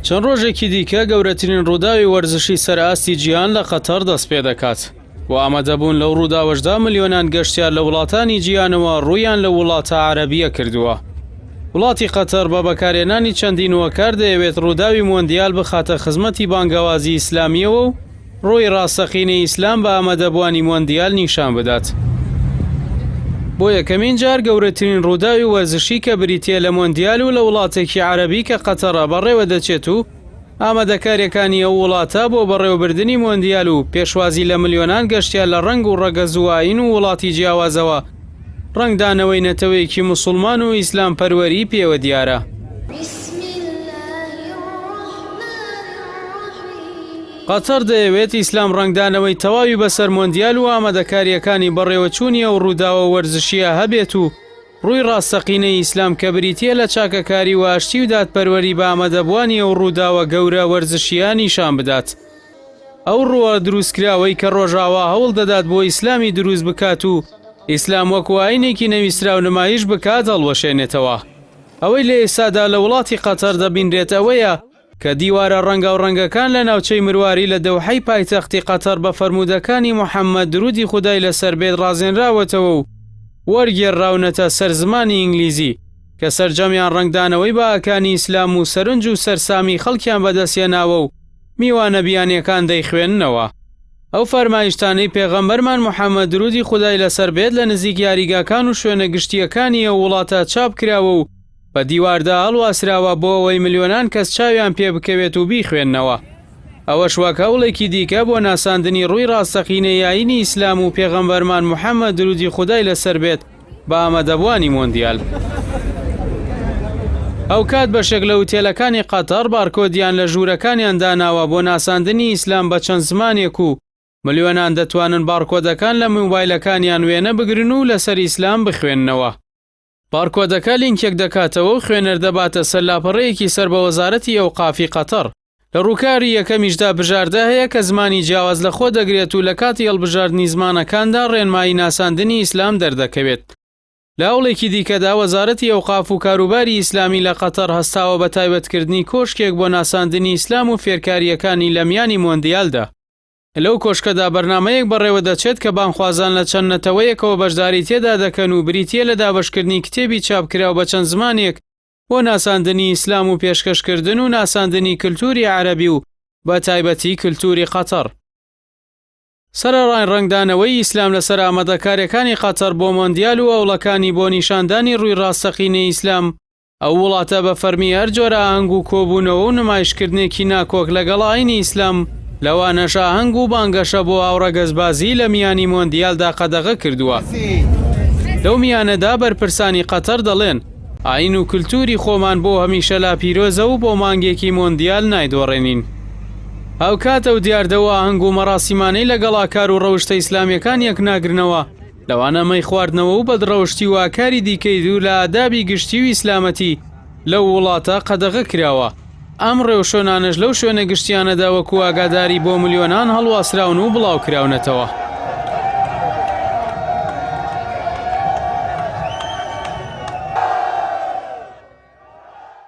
چەند ڕۆژێکی دیکە گەورەترین ڕووداوی وەرزشی سەرئاستی جیهان لە قەتەر دەست پێ دەکات. و ئامادەبوون لەو ڕووداوەشدا ملیۆنان گەشتیار لە وڵاتانی جیهانەوە ڕوویان لە وڵاتە عەرەبیە کردووە. وڵاتی قەتەر بە بەکارهێنانی چەندین وەکار دەیەوێت ڕووداوی مۆندیال بخاتە خزمەتی بانگەوازی ئیسلامیەوە و ڕۆی ڕاستەقینەی ئیسلام بە ئامادەبوانی مۆندیال نیشان بدات. بۆ یەکەمین جار گەورەترین ڕووداوی وەرزشی کە بریتیە لە مۆندیال و لە وڵاتێکی عەرەبی کە قەتەرە بەڕێوە دەچێت و ئامادەکاریەکانی ئەو وڵاتە بۆ بەڕێوەبردننی مۆندیال و پێشوازی لە ملیۆنان گەشتیار لە ڕنگ و ڕەگەزوواین و وڵاتی جیاوازەوە ڕنگدانەوەی نەتەوەیەکی موسڵمان و ئیسلام پەروەری پێوە دیارە. قەتەر دەیەوێت ئیسلام ڕنگدانەوەی تەواوی بەسەر مۆندیال و ئامادەکاریەکانی بەڕێوەچوونی ئەو ڕووداوە وەرزشیە هەبێت و ڕووی ڕاستەقینەی ئیسلام کە بریتیە لە چاکەکاری و ئاشتی و دادپەروەری بە ئامادەبوانی ئەو ڕووداوە گەورە وەرزشیە نیشان بدات. ئەو ڕووە دروستکراوەی کە ڕۆژاوا هەوڵ دەدات بۆ ئیسلامی دروست بکات و ئیسلام وەکو ئاینێکی نەویسترا و نمایش بکات هەڵوەشێنێتەوە. ئەوەی لە ئێستادا لە وڵاتی قەتەر دەبینرێت ئەوەیە کە دیوارە ڕەنگە و ڕەنگەکان لە ناوچەی مرواری لە دەوحەی پایتەختی قەتەر بە فەرمودەکانی موحەممەد درودی خودای لەسەر بێت ڕازێنراوەتەوە و وەرگێڕاونەتە سەر زمانی ئینگلیزی کە سەرجەمیان ڕنگدانەوەی باەکانی ئیسلام و سەرنج و سەرسامی خەڵکیان بەدەستێناوە و میوانە بیانیەکان دەیخوێننەوە. ئەو فەرمایشتانەی پێغەمبەرمان موحەممەد درودی خودای لەسەر بێت لە نزیک یاریگاکان و شوێنە گشتیەکانی ئەو وڵاتە چاپ کراوە و بە دیواردا هەڵواسراوە بۆ ئەوەی ملیۆنان کەس چاویان پێ بکەوێت و بیخوێننەوە. ئەوەش وەک هەوڵێکی دیکە بۆ ناساندنی ڕووی ڕاستەقینەی ئاینی ئیسلام و پێغەمبەرمان موحەممەد درودی خودای لەسەر بێت بە ئامادەبوانی مۆندیال. ئەو کات بەشێک لە وتێلەکانی قەتەر بارکۆدیان لە ژوورەکانیان داناوە بۆ ناساندنی ئیسلام بە چەند زمانێک و ملیۆنان دەتوانن بارکۆدەکان لە موبایلەکانیان وێنە بگرن و لەسەر ئیسلام بخوێننەوە. بارکۆدەکە لینکێک دەکاتەوە و خوێنەر دەباتە سەرلاپەڕەیەکی سەر بە وەزارەتی ئەوقافی قەتەر. لە ڕووکاری یەکەمیشدا بژاردە هەیە کە زمانی جیاواز لە خۆ دەگرێت و لە کاتی هەڵبژاردننی زمانەکاندا ڕێنمایی ناساندنی ئیسلام دەردەکەوێت. لە هەوڵێکی دیکەدا وەزارەتی ئەوقاف و کاروباری ئیسلامی لە قەتەر هەستاوە بە تایبەتکردنی کۆشکێک بۆ ناساندنی ئیسلام و فێرکاریەکانی لە میانی مۆندیالدا. لەو کۆشکەدا بەرنامەیەک بەڕێوە دەچێت کە بانخوازان لە چەند نەتەوەیەکەوە بەشداری تێدا دەکەن و بریتیە لە دابەشکردنی کتێبی چاپکراو بە چەند زمانێک بۆ ناساندنی ئیسلام و پێشکەشکردن و ناساندنی کللتوری عەرەبی و بە تایبەتی کللتوری قەتەر. سەرەڕای ڕنگدانەوەی ئیسلام لەسەر ئامادەکاریەکانی قەتەر بۆ مۆندیال و ئەوڵەکانی بۆ نیشاندانی ڕووی ڕاستەقینەی ئیسلام ئەو وڵاتە بە فەرمی هەر جۆرە ئاهەنگ و کۆبوونەوە و نمایشکردنێکی ناکۆک لەگەڵ ئاینی ئیسلام لەوانەش ئاهەنگ و بانگەشە بۆ ئاوڕەگەزبازی لە میانی مۆندیالدا قەدەغە کردووە. لەو میانەدا بەرپرسانی قەتەر دەڵێن ئاین و کللتوری خۆمان بۆ هەمیشە لا پیرۆزە و بۆ مانگێکی مۆندیال نایدۆڕێنین. ئەو کاتە و دیاردەوە ئاهەنگ و مەراسیمانەی لەگەڵا کار و ڕەوشتە ئیسلامیەکان یەکناگرنەوە لەوانە مەی خواردنەوە و بەدڕەوشتی و ئاکاری دیکەی دوو لە ئادابی گشتی و ئیسلامەتی لەو وڵاتە قەدەغە کراوە. ئەم ڕێوشۆنانش لەو شوێنە گشتیانەدا وەکو ئاگاداری بۆ ملیۆنان هەڵواسراون و بڵاوکراونەتەوە.